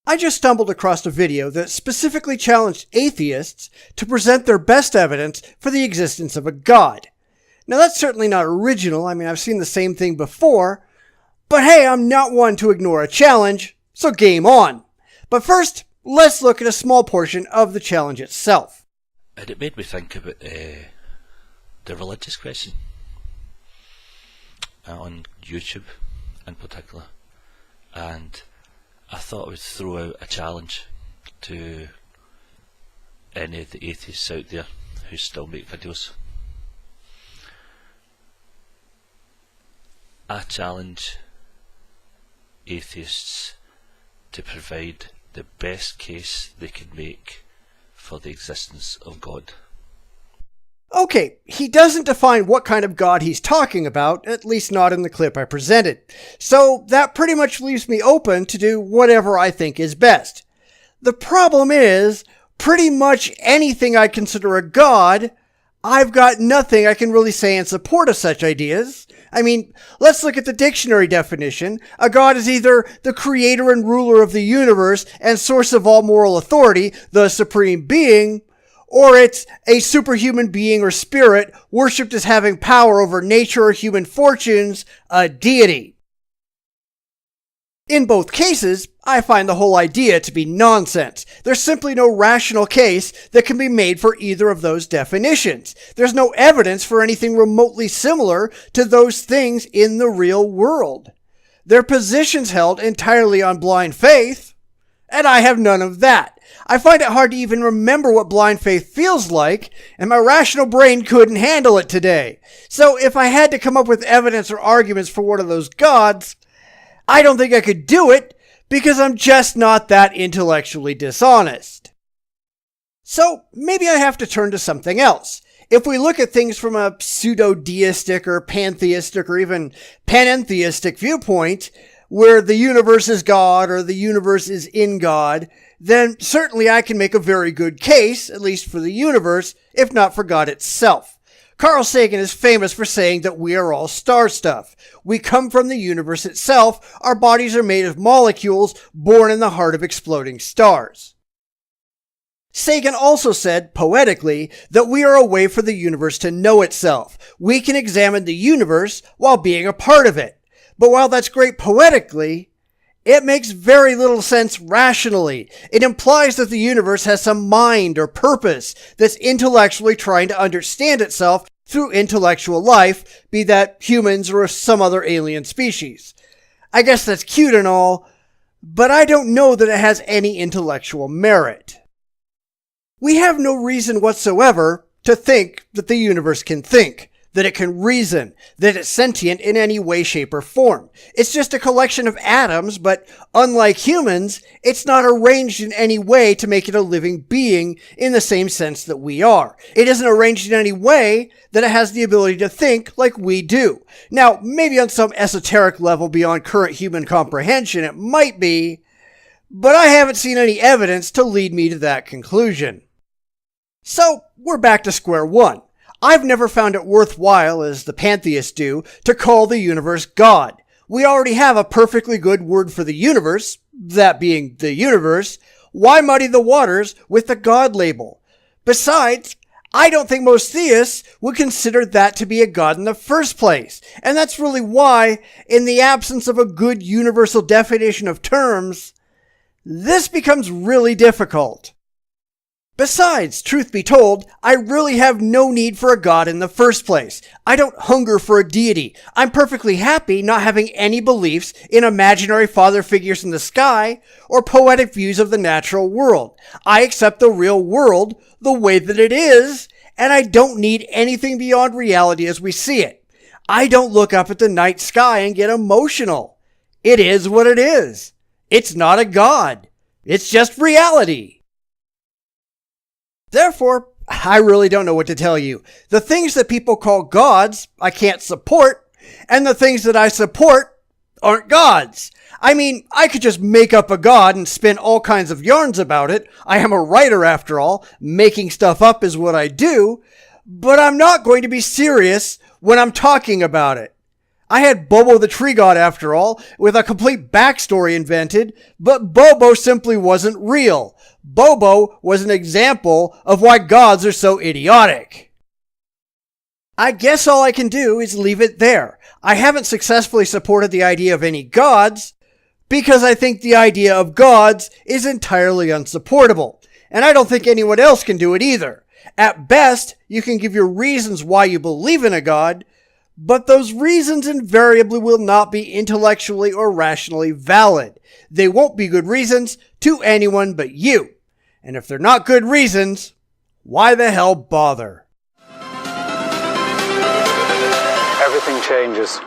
I just stumbled across a video that specifically challenged atheists to present their best evidence for the existence of a god. Now that's certainly not original. I mean, I've seen the same thing before. But hey, I'm not one to ignore a challenge, so game on. But first, let's look at a small portion of the challenge itself. And it made me think about the religious question on YouTube in particular. And I thought I would throw out a challenge to any of the atheists out there who still make videos. I challenge atheists to provide the best case they can make for the existence of God. Okay, he doesn't define what kind of God he's talking about, at least not in the clip I presented. So that pretty much leaves me open to do whatever I think is best. The problem is, pretty much anything I consider a God, I've got nothing I can really say in support of such ideas. I mean, let's look at the dictionary definition. A god is either the creator and ruler of the universe and source of all moral authority, the supreme being, or it's a superhuman being or spirit worshipped as having power over nature or human fortunes, a deity. In both cases, I find the whole idea to be nonsense. There's simply no rational case that can be made for either of those definitions. There's no evidence for anything remotely similar to those things in the real world. Their positions held entirely on blind faith, and I have none of that. I find it hard to even remember what blind faith feels like, and my rational brain couldn't handle it today. So if I had to come up with evidence or arguments for one of those gods, I don't think I could do it because I'm just not that intellectually dishonest. So maybe I have to turn to something else. If we look at things from a pseudo-deistic or pantheistic or even panentheistic viewpoint, where the universe is God or the universe is in God, then certainly I can make a very good case, at least for the universe, if not for God itself. Carl Sagan is famous for saying that we are all star stuff. We come from the universe itself. Our bodies are made of molecules born in the heart of exploding stars. Sagan also said, poetically, that we are a way for the universe to know itself. We can examine the universe while being a part of it. But while that's great poetically, it makes very little sense rationally. It implies that the universe has some mind or purpose that's intellectually trying to understand itself through intellectual life, be that humans or some other alien species. I guess that's cute and all, but I don't know that it has any intellectual merit. We have no reason whatsoever to think that the universe can think, that it can reason, that it's sentient in any way, shape, or form. It's just a collection of atoms, but unlike humans, it's not arranged in any way to make it a living being in the same sense that we are. It isn't arranged in any way that it has the ability to think like we do. Now, maybe on some esoteric level beyond current human comprehension, it might be, but I haven't seen any evidence to lead me to that conclusion. So, we're back to square one. I've never found it worthwhile, as the pantheists do, to call the universe God. We already have a perfectly good word for the universe, that being the universe. Why muddy the waters with the God label? Besides, I don't think most theists would consider that to be a God in the first place. And that's really why, in the absence of a good universal definition of terms, this becomes really difficult. Besides, truth be told, I really have no need for a god in the first place. I don't hunger for a deity. I'm perfectly happy not having any beliefs in imaginary father figures in the sky or poetic views of the natural world. I accept the real world the way that it is, and I don't need anything beyond reality as we see it. I don't look up at the night sky and get emotional. It is what it is. It's not a god. It's just reality. Therefore, I really don't know what to tell you. The things that people call gods, I can't support, and the things that I support aren't gods. I mean, I could just make up a god and spin all kinds of yarns about it. I am a writer after all. Making stuff up is what I do. But I'm not going to be serious when I'm talking about it. I had Bobo the tree god after all, with a complete backstory invented, but Bobo simply wasn't real. Bobo was an example of why gods are so idiotic. I guess all I can do is leave it there. I haven't successfully supported the idea of any gods, because I think the idea of gods is entirely unsupportable, and I don't think anyone else can do it either. At best, you can give your reasons why you believe in a god, but those reasons invariably will not be intellectually or rationally valid. They won't be good reasons to anyone but you. And if they're not good reasons, why the hell bother? Everything changes.